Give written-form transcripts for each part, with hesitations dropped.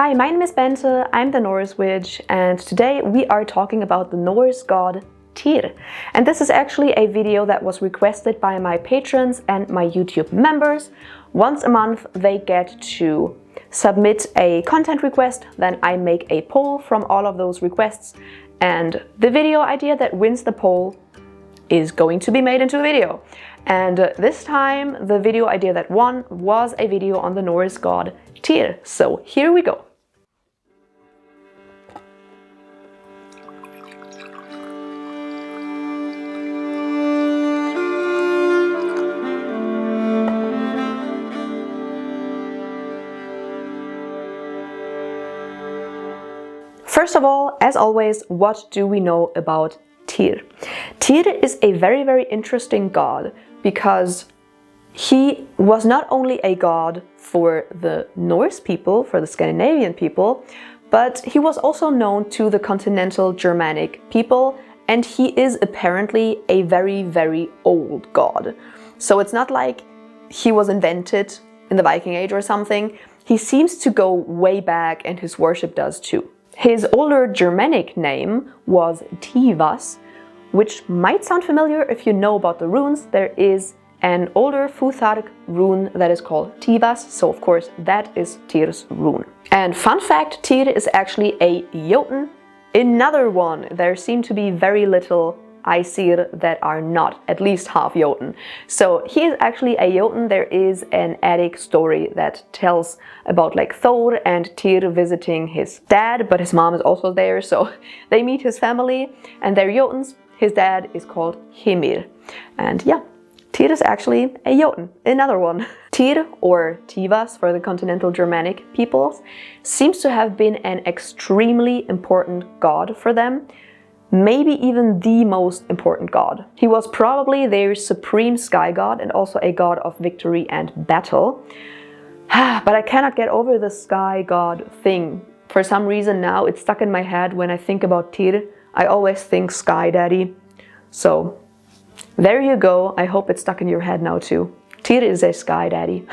Hi, my name is Bente, I'm the Norse witch, and today we are talking about the Norse god Tyr. And this is actually a video that was requested by my patrons and my YouTube members. Once a month they get to submit a content request, then I make a poll from all of those requests, and the video idea that wins the poll is going to be made into a video. And this time the video idea that won was a video on the Norse god Tyr. So here we go. First of all, as always, what do we know about Tyr? Tyr is a very, very interesting god because he was not only a god for the Norse people, for the Scandinavian people, but he was also known to the continental Germanic people, and he is apparently a very, very old god. So it's not like he was invented in the Viking Age or something. He seems to go way back, and his worship does too. His older Germanic name was Tivas, which might sound familiar if you know about the runes. There is an older Futhark rune that is called Tivas, so of course that is Tyr's rune. And fun fact, Tyr is actually a Jotun. Another one, there seem to be very little Aesir that are not at least half Jotun. So he is actually a Jotun. There is an Eddic story that tells about like Thor and Tyr visiting his dad, but his mom is also there, so they meet his family and they're Jotuns. His dad is called Hymir. And yeah, Tyr is actually a Jotun, another one. Tyr, or Tivas for the continental Germanic peoples, seems to have been an extremely important god for them. Maybe even the most important god. He was probably their supreme sky god and also a god of victory and battle. But I cannot get over the sky god thing. For some reason now it's stuck in my head. When I think about Tyr, I always think sky daddy. So there you go. I hope it's stuck in your head now too. Tyr is a sky daddy.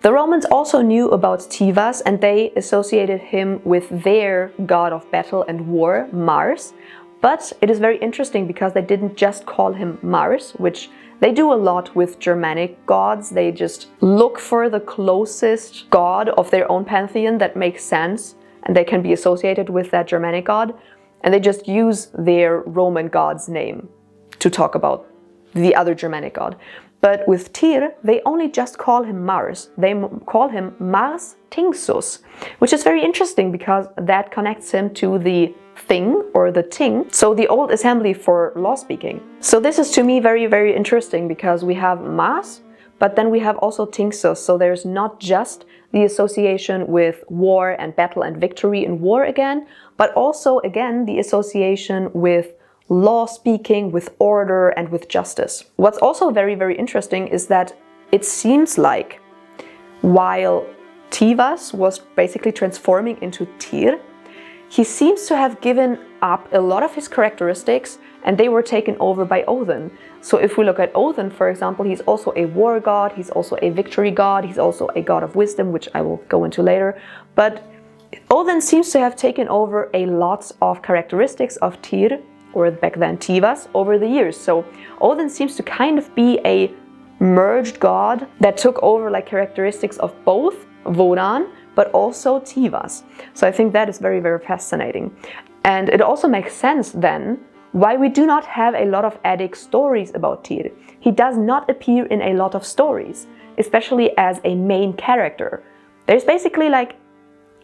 The Romans also knew about Tivas, and they associated him with their god of battle and war, Mars. But it is very interesting because they didn't just call him Mars, which they do a lot with Germanic gods. They just look for the closest god of their own pantheon that makes sense and they can be associated with that Germanic god. And they just use their Roman god's name to talk about the other Germanic god. But with Tyr, they only just call him Mars. They call him Mars Tingsus, which is very interesting because that connects him to the thing or the ting, so the old assembly for law speaking. So this is to me very, very interesting because we have Mars, but then we have also Tingsus. So there's not just the association with war and battle and victory in war again, but also again the association with law speaking, with order and with justice. What's also very, very interesting is that it seems like while Tivas was basically transforming into Tyr, he seems to have given up a lot of his characteristics and they were taken over by Odin. So if we look at Odin, for example, he's also a war god, he's also a victory god, he's also a god of wisdom, which I will go into later. But Odin seems to have taken over a lot of characteristics of Tyr, or back then Tivas, over the years. So Odin seems to kind of be a merged god that took over like characteristics of both Wodan but also Tivas. So I think that is very, very fascinating. And it also makes sense then why we do not have a lot of Eddic stories about Tyr. He does not appear in a lot of stories, especially as a main character. There's basically like,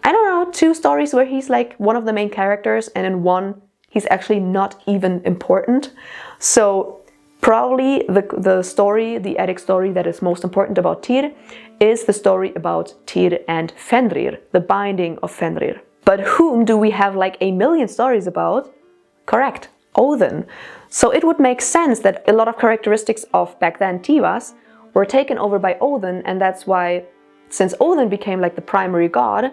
I don't know, 2 stories where he's like one of the main characters, and in one he's actually not even important. So probably the story, the Eddic story that is most important about Tyr is the story about Tyr and Fenrir, the binding of Fenrir. But whom do we have like a million stories about? Correct, Odin. So it would make sense that a lot of characteristics of back then Tivas were taken over by Odin, and that's why, since Odin became like the primary god,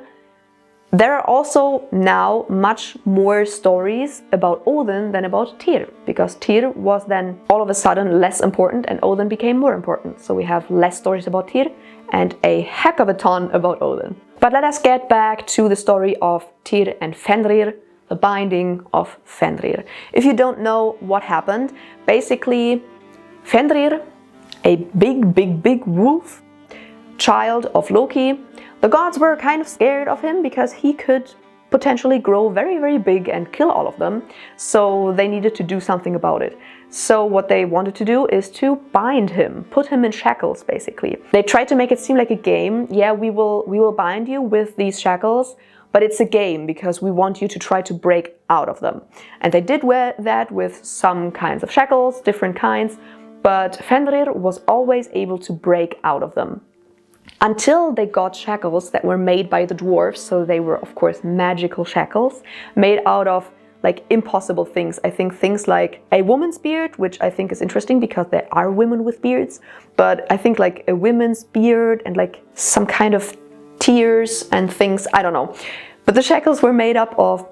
there are also now much more stories about Odin than about Tyr, because Tyr was then all of a sudden less important and Odin became more important. So we have less stories about Tyr and a heck of a ton about Odin. But let us get back to the story of Tyr and Fenrir, the binding of Fenrir. If you don't know what happened, basically Fenrir, a big wolf, child of Loki, the gods were kind of scared of him because he could potentially grow very big and kill all of them, so they needed to do something about it. So what they wanted to do is to bind him, put him in shackles basically. They tried to make it seem like a game. Yeah, we will bind you with these shackles, but it's a game because we want you to try to break out of them. And they did that with some kinds of shackles, different kinds, but Fenrir was always able to break out of them. Until they got shackles that were made by the dwarves, so they were of course magical shackles, made out of like impossible things. I think things like a woman's beard, which I think is interesting because there are women with beards, but I think like a woman's beard and like some kind of tears and things, I don't know. But the shackles were made up of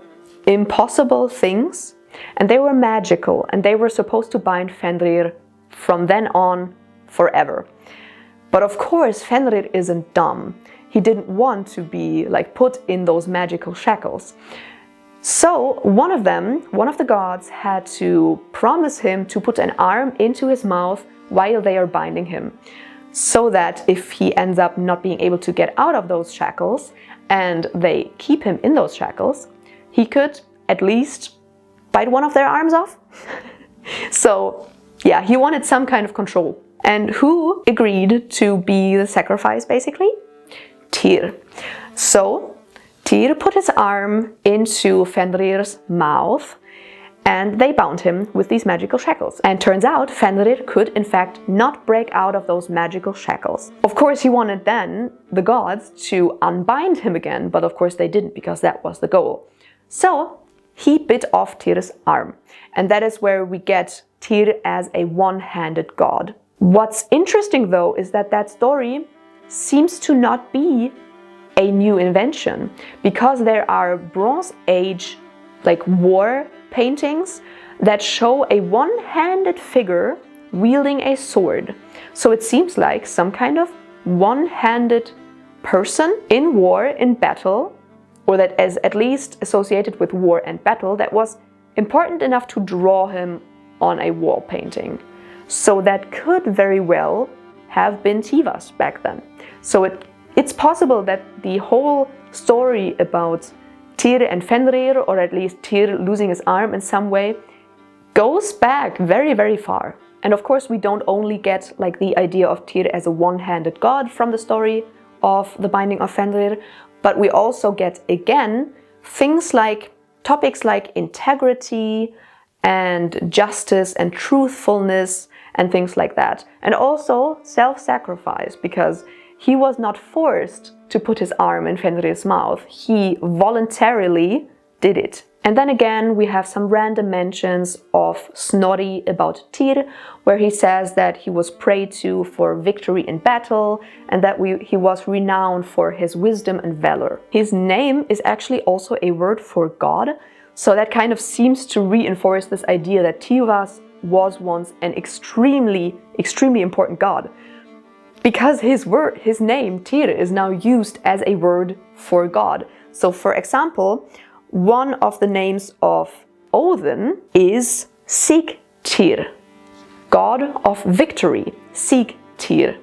impossible things and they were magical and they were supposed to bind Fenrir from then on forever. But of course Fenrir isn't dumb. He didn't want to be like put in those magical shackles. So one of the gods had to promise him to put an arm into his mouth while they are binding him, so that if he ends up not being able to get out of those shackles and they keep him in those shackles, he could at least bite one of their arms off. So yeah, he wanted some kind of control. And who agreed to be the sacrifice basically? Tyr. So Tyr put his arm into Fenrir's mouth and they bound him with these magical shackles. And turns out Fenrir could in fact not break out of those magical shackles. Of course he wanted then the gods to unbind him again, but of course they didn't because that was the goal. So he bit off Tyr's arm. And that is where we get Tyr as a one-handed god. What's interesting though is that that story seems to not be a new invention, because there are Bronze Age like war paintings that show a one-handed figure wielding a sword. So it seems like some kind of one-handed person in war, in battle, or that is at least associated with war and battle, that was important enough to draw him on a wall painting. So that could very well have been Tivas back then. So it's possible that the whole story about Tyr and Fenrir, or at least Tyr losing his arm in some way, goes back very far. And of course we don't only get like the idea of Tyr as a one-handed god from the story of the binding of Fenrir, but we also get again things like topics like integrity and justice and truthfulness and things like that. And also self-sacrifice, because he was not forced to put his arm in Fenrir's mouth. He voluntarily did it. And then again, we have some random mentions of Snorri about Tyr, where he says that he was prayed to for victory in battle and that he was renowned for his wisdom and valor. His name is actually also a word for God, so that kind of seems to reinforce this idea that Tivas was once an extremely important god, because his name Tyr is now used as a word for God. So for example, one of the names of Odin is Sigtyr, god of victory, Sigtyr.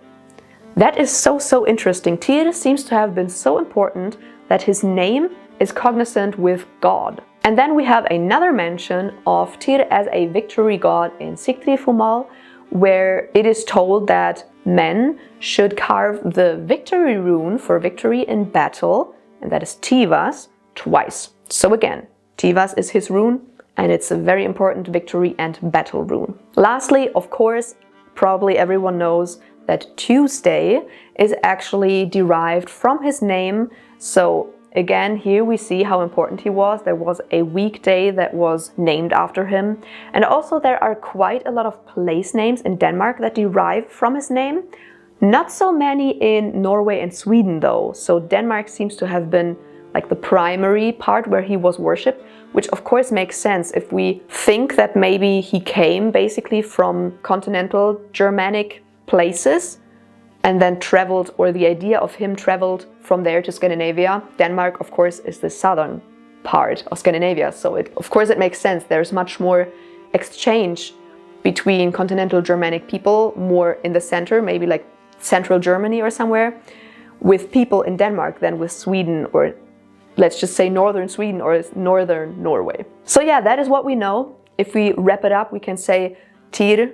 That is so interesting. Tyr seems to have been so important that his name is cognizant with God. And then we have another mention of Tyr as a victory god in Sigtrifumal, where it is told that men should carve the victory rune for victory in battle, and that is Tivas, twice. So again, Tivas is his rune, and it's a very important victory and battle rune. Lastly, of course, probably everyone knows that Tuesday is actually derived from his name. So again, here we see how important he was. There was a weekday that was named after him. And also there are quite a lot of place names in Denmark that derive from his name. Not so many in Norway and Sweden though. So Denmark seems to have been like the primary part where he was worshipped, which of course makes sense if we think that maybe he came basically from continental Germanic places and then traveled, or the idea of him traveled from there to Scandinavia. Denmark, of course, is the southern part of Scandinavia, so of course it makes sense. There's much more exchange between continental Germanic people, more in the center, maybe like central Germany or somewhere, with people in Denmark than with Sweden, or let's just say northern Sweden or northern Norway. So yeah, that is what we know. If we wrap it up, we can say Tyr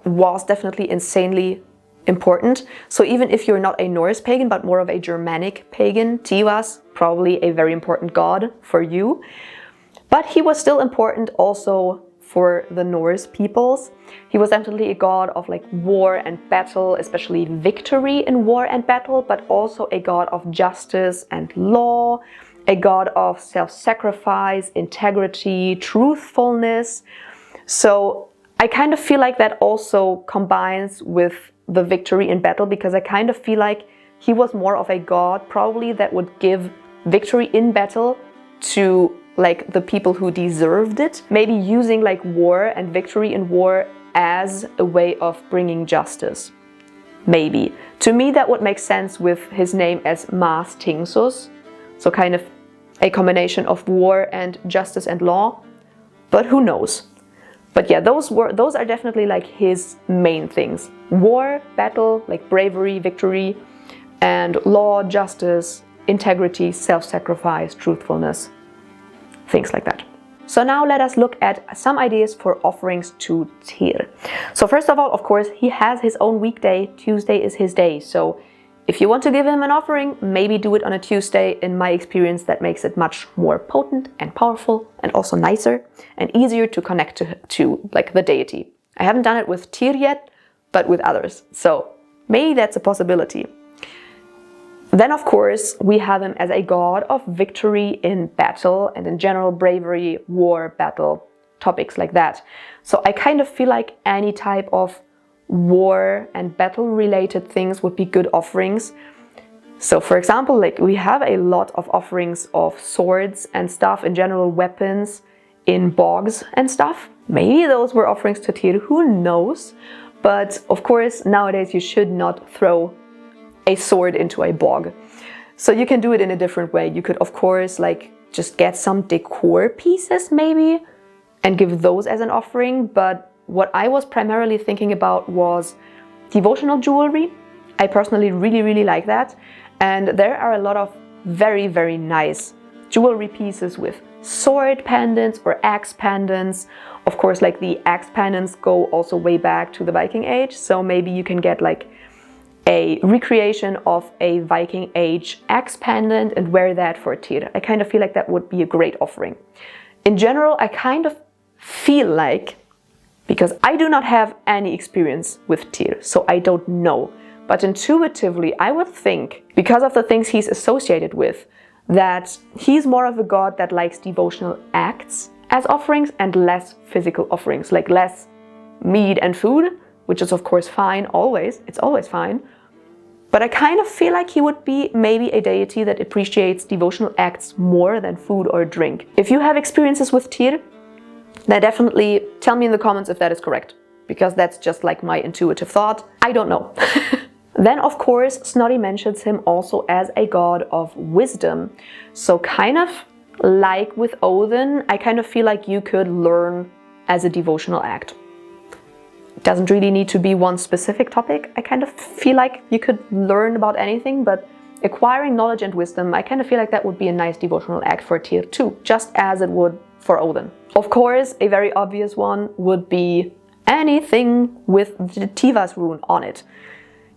was definitely insanely important. So even if you're not a Norse pagan, but more of a Germanic pagan, Tyr was probably a very important god for you. But he was still important also for the Norse peoples. He was definitely a god of like war and battle, especially victory in war and battle, but also a god of justice and law, a god of self-sacrifice, integrity, truthfulness. So I kind of feel like that also combines with the victory in battle, because I kind of feel like he was more of a god probably that would give victory in battle to like the people who deserved it, maybe using like war and victory in war as a way of bringing justice. Maybe. To me that would make sense with his name as Mas Tingsus, so kind of a combination of war and justice and law, but who knows. But yeah, those are definitely like his main things. War, battle, like bravery, victory, and law, justice, integrity, self-sacrifice, truthfulness, things like that. So now let us look at some ideas for offerings to Tyr. So first of all, of course, he has his own weekday. Tuesday is his day. So if you want to give him an offering, maybe do it on a Tuesday. In my experience, that makes it much more potent and powerful, and also nicer and easier to connect to like the deity. I haven't done it with Tyr yet, but with others. So maybe that's a possibility. Then, of course, we have him as a god of victory in battle and in general bravery, war, battle, topics like that. So I kind of feel like any type of war and battle related things would be good offerings. So for example, like we have a lot of offerings of swords and stuff, in general weapons in bogs and stuff. Maybe those were offerings to Tyr, who knows? But of course nowadays you should not throw a sword into a bog. So you can do it in a different way. You could of course like just get some decor pieces maybe and give those as an offering, but what I was primarily thinking about was devotional jewelry. I personally really like that, and there are a lot of very nice jewelry pieces with sword pendants or axe pendants. Of course, like the axe pendants go also way back to the Viking age, so maybe you can get like a recreation of a Viking age axe pendant and wear that for Tyr. I kind of feel like that would be a great offering. In general, I kind of feel like, because I do not have any experience with Tyr, so I don't know, but intuitively I would think, because of the things he's associated with, that he's more of a god that likes devotional acts as offerings and less physical offerings, like less meat and food, which is of course fine always, it's always fine. But I kind of feel like he would be maybe a deity that appreciates devotional acts more than food or drink. If you have experiences with Tyr, then definitely tell me in the comments if that is correct, because that's just like my intuitive thought. I don't know. Then of course Snorri mentions him also as a god of wisdom. So kind of like with Odin, I kind of feel like you could learn as a devotional act. It doesn't really need to be one specific topic. I kind of feel like you could learn about anything, but acquiring knowledge and wisdom, I kind of feel like that would be a nice devotional act for Tyr too, just as it would for Odin. Of course, a very obvious one would be anything with the Tivas rune on it.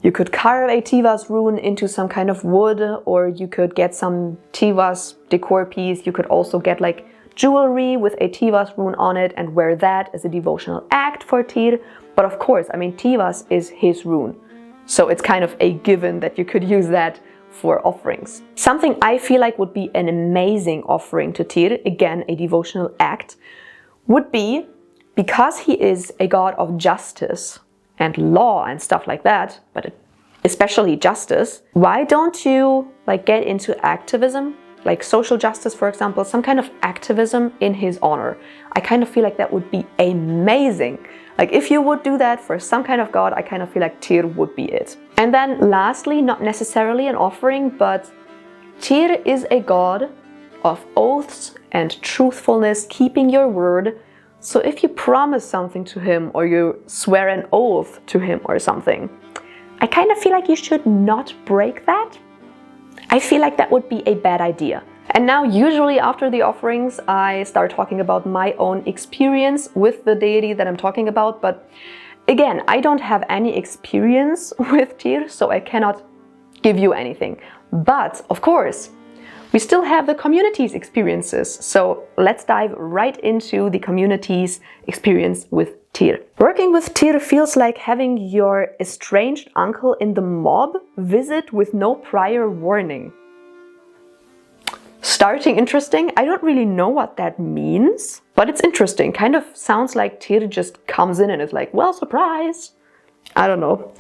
You could carve a Tivas rune into some kind of wood, or you could get some Tivas decor piece. You could also get like jewelry with a Tivas rune on it and wear that as a devotional act for Tyr. But of course, I mean, Tivas is his rune, so it's kind of a given that you could use that for offerings. Something I feel like would be an amazing offering to Tyr, again a devotional act, would be, because he is a god of justice and law and stuff like that, but especially justice, why don't you like get into activism, like social justice, for example, some kind of activism in his honor? I kind of feel like that would be amazing. Like if you would do that for some kind of god, I kind of feel like Tyr would be it. And then lastly, not necessarily an offering, but Tyr is a god of oaths and truthfulness, keeping your word. So if you promise something to him or you swear an oath to him or something, I kind of feel like you should not break that. I feel like that would be a bad idea. And now usually after the offerings I start talking about my own experience with the deity that I'm talking about, but again, I don't have any experience with Tyr, so I cannot give you anything. But of course, we still have the community's experiences, so let's dive right into the community's experience with Tyr. Working with Tyr feels like having your estranged uncle in the mob visit with no prior warning. Starting interesting. I don't really know what that means, but it's interesting. Kind of sounds like Tyr just comes in and is like, well, surprise. I don't know.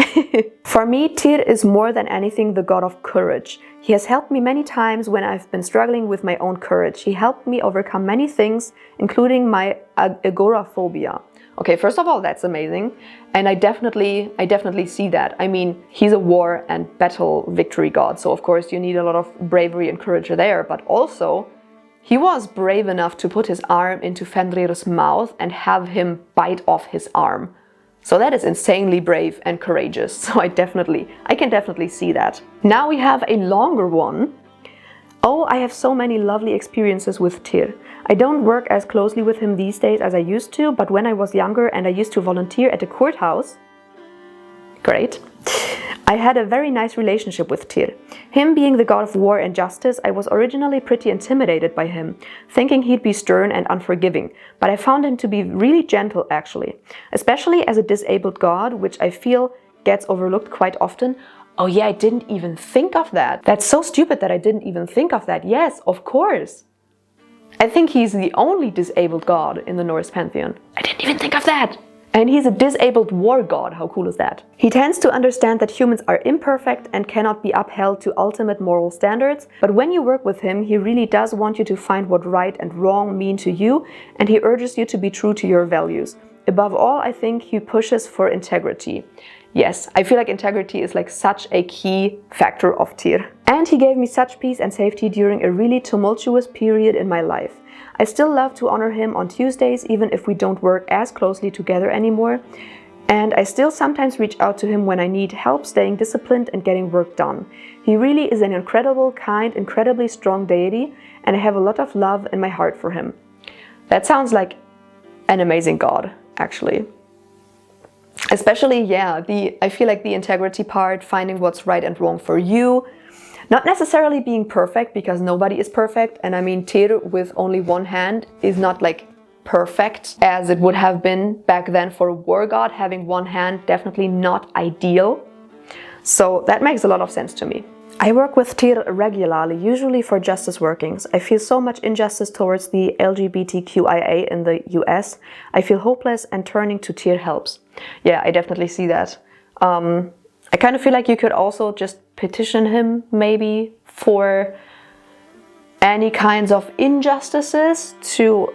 For me, Tyr is more than anything the god of courage. He has helped me many times when I've been struggling with my own courage. He helped me overcome many things, including my agoraphobia. Okay, first of all, that's amazing. And I definitely see that. I mean, he's a war and battle victory god, so of course you need a lot of bravery and courage there, but also he was brave enough to put his arm into Fenrir's mouth and have him bite off his arm. So that is insanely brave and courageous, so I can definitely see that. Now we have a longer one. Oh, I have so many lovely experiences with Tyr. I don't work as closely with him these days as I used to, but when I was younger and I used to volunteer at the courthouse, great, I had a very nice relationship with Tyr. Him being the god of war and justice, I was originally pretty intimidated by him, thinking he'd be stern and unforgiving, but I found him to be really gentle actually, especially as a disabled god, which I feel gets overlooked quite often. Oh yeah, I didn't even think of that. That's so stupid that I didn't even think of that. Yes, of course. I think he's the only disabled god in the Norse pantheon. I didn't even think of that. And he's a disabled war god. How cool is that? He tends to understand that humans are imperfect and cannot be upheld to ultimate moral standards. But when you work with him, he really does want you to find what right and wrong mean to you, and he urges you to be true to your values. Above all, I think he pushes for integrity. Yes, I feel like integrity is like such a key factor of Tyr. And he gave me such peace and safety during a really tumultuous period in my life. I still love to honor him on Tuesdays, even if we don't work as closely together anymore. And I still sometimes reach out to him when I need help staying disciplined and getting work done. He really is an incredible, kind, incredibly strong deity, and I have a lot of love in my heart for him. That sounds like an amazing god, actually. Especially, yeah, I feel like the integrity part, finding what's right and wrong for you, not necessarily being perfect, because nobody is perfect. And I mean, Tyr with only one hand is not like perfect as it would have been back then for a war god. Having one hand, definitely not ideal. So that makes a lot of sense to me. I work with Tyr regularly, usually for justice workings. I feel so much injustice towards the LGBTQIA in the US. I feel hopeless, and turning to Tyr helps. Yeah, I definitely see that. I kind of feel like you could also just petition him maybe for any kinds of injustices to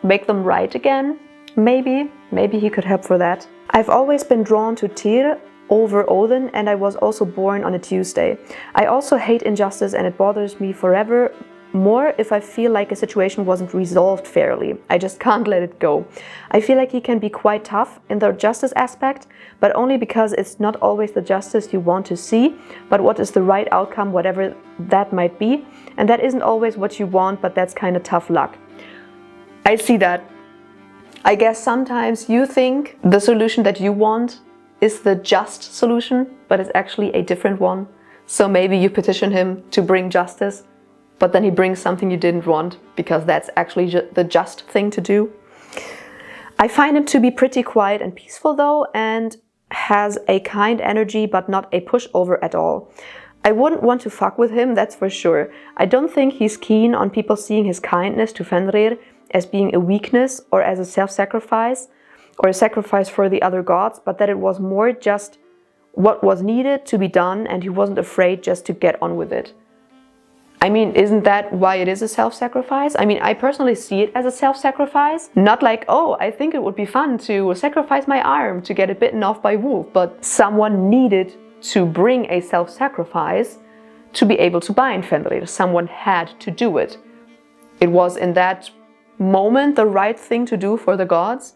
make them right again. Maybe he could help for that. I've always been drawn to Tyr over Odin, and I was also born on a Tuesday. I also hate injustice, and it bothers me forever more if I feel like a situation wasn't resolved fairly. I just can't let it go. I feel like he can be quite tough in the justice aspect, but only because it's not always the justice you want to see, but what is the right outcome, whatever that might be. And that isn't always what you want, but that's kind of tough luck. I see that. I guess sometimes you think the solution that you want is the just solution, but it's actually a different one. So maybe you petition him to bring justice, but then he brings something you didn't want, because that's actually the just thing to do. I find him to be pretty quiet and peaceful though, and has a kind energy, but not a pushover at all. I wouldn't want to fuck with him, that's for sure. I don't think he's keen on people seeing his kindness to Fenrir as being a weakness or as a self-sacrifice, or a sacrifice for the other gods, but that it was more just what was needed to be done, and he wasn't afraid just to get on with it. I mean, isn't that why it is a self-sacrifice? I mean, I personally see it as a self-sacrifice. Not like, oh, I think it would be fun to sacrifice my arm to get it bitten off by a wolf, but someone needed to bring a self-sacrifice to be able to bind Fenrir. Someone had to do it. It was in that moment the right thing to do for the gods,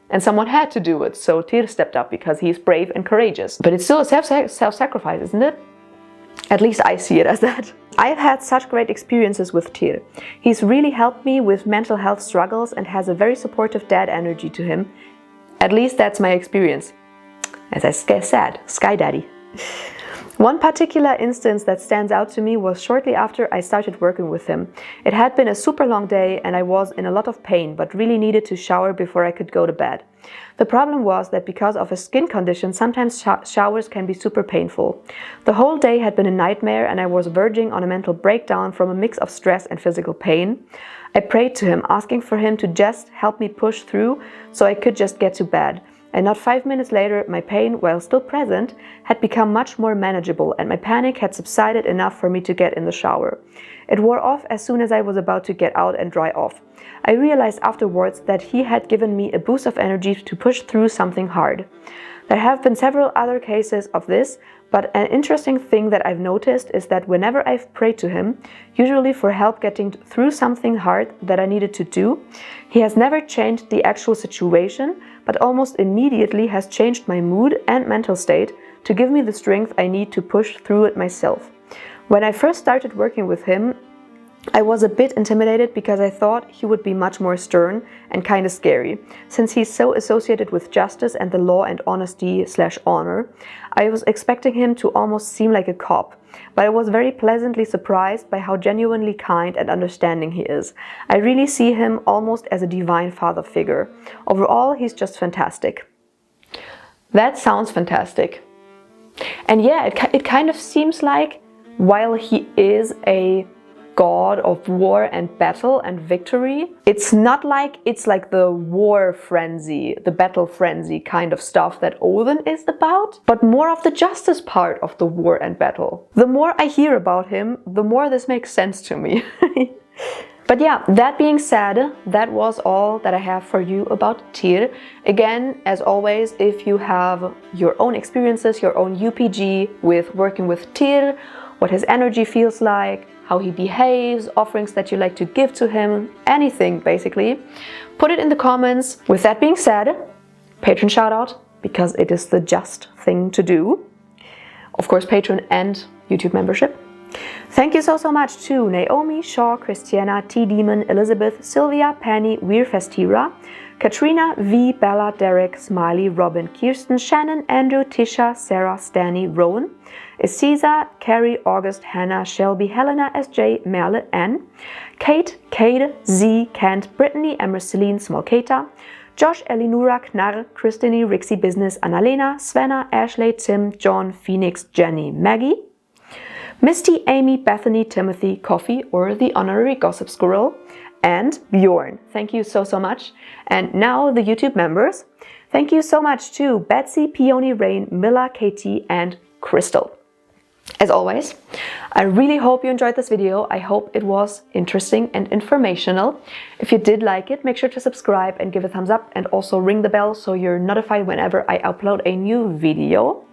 and someone had to do it. So Tyr stepped up because he's brave and courageous. But it's still a self-sacrifice, isn't it? At least I see it as that. I've had such great experiences with Tyr. He's really helped me with mental health struggles and has a very supportive dad energy to him. At least that's my experience. As I said, Sky Daddy. One particular instance that stands out to me was shortly after I started working with him. It had been a super long day and I was in a lot of pain, but really needed to shower before I could go to bed. The problem was that because of a skin condition, sometimes showers can be super painful. The whole day had been a nightmare and I was verging on a mental breakdown from a mix of stress and physical pain. I prayed to him, asking for him to just help me push through so I could just get to bed. And not 5 minutes later, my pain, while still present, had become much more manageable and my panic had subsided enough for me to get in the shower. It wore off as soon as I was about to get out and dry off. I realized afterwards that he had given me a boost of energy to push through something hard. There have been several other cases of this, but an interesting thing that I've noticed is that whenever I've prayed to him, usually for help getting through something hard that I needed to do, he has never changed the actual situation, but almost immediately has changed my mood and mental state to give me the strength I need to push through it myself. When I first started working with him, I was a bit intimidated because I thought he would be much more stern and kind of scary. Since he's so associated with justice and the law and honesty/honor, I was expecting him to almost seem like a cop. But I was very pleasantly surprised by how genuinely kind and understanding he is. I really see him almost as a divine father figure. Overall, he's just fantastic. That sounds fantastic. And yeah, it kind of seems like while he is a god of war and battle and victory, it's not like it's like the war frenzy, the battle frenzy kind of stuff that Odin is about, but more of the justice part of the war and battle. The more I hear about him, the more this makes sense to me. But yeah, that being said, that was all that I have for you about Tyr. Again, as always, if you have your own experiences, your own UPG with working with Tyr, what his energy feels like, how he behaves, offerings that you like to give to him, anything basically, put it in the comments. With that being said, Patreon shout out, because it is the just thing to do. Of course, Patreon and YouTube membership. Thank you so much to Naomi, Shaw, Christiana, T. Demon, Elizabeth, Sylvia, Penny, Weirfestira, Katrina, V, Bella, Derek, Smiley, Robin, Kirsten, Shannon, Andrew, Tisha, Sarah, Stanny, Rowan, Caesar, Carrie, August, Hannah, Shelby, Helena, SJ, Merle, Ann, Kate, Cade, Z, Kent, Brittany, Emerceline, Smolkata, Josh, Elinura, Knarr, Christine, Rixie Business, Annalena, Svenna, Ashley, Tim, John, Phoenix, Jenny, Maggie, Misty, Amy, Bethany, Timothy, Coffee, or the honorary gossip squirrel, and Bjorn. Thank you so much. And now the YouTube members. Thank you so much to Betsy, Peony, Rain, Milla, Katie, and Crystal. As always, I really hope you enjoyed this video. I hope it was interesting and informational. If you did like it, make sure to subscribe and give a thumbs up, and also ring the bell so you're notified whenever I upload a new video.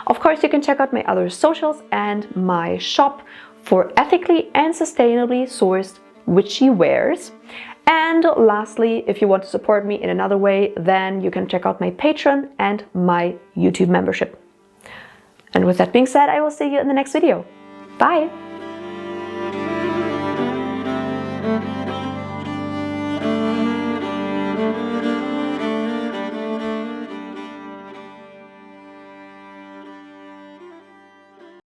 Of course, you can check out my other socials and my shop for ethically and sustainably sourced witchy wares. And lastly, if you want to support me in another way, then you can check out my Patreon and my YouTube membership. And with that being said, I will see you in the next video. Bye!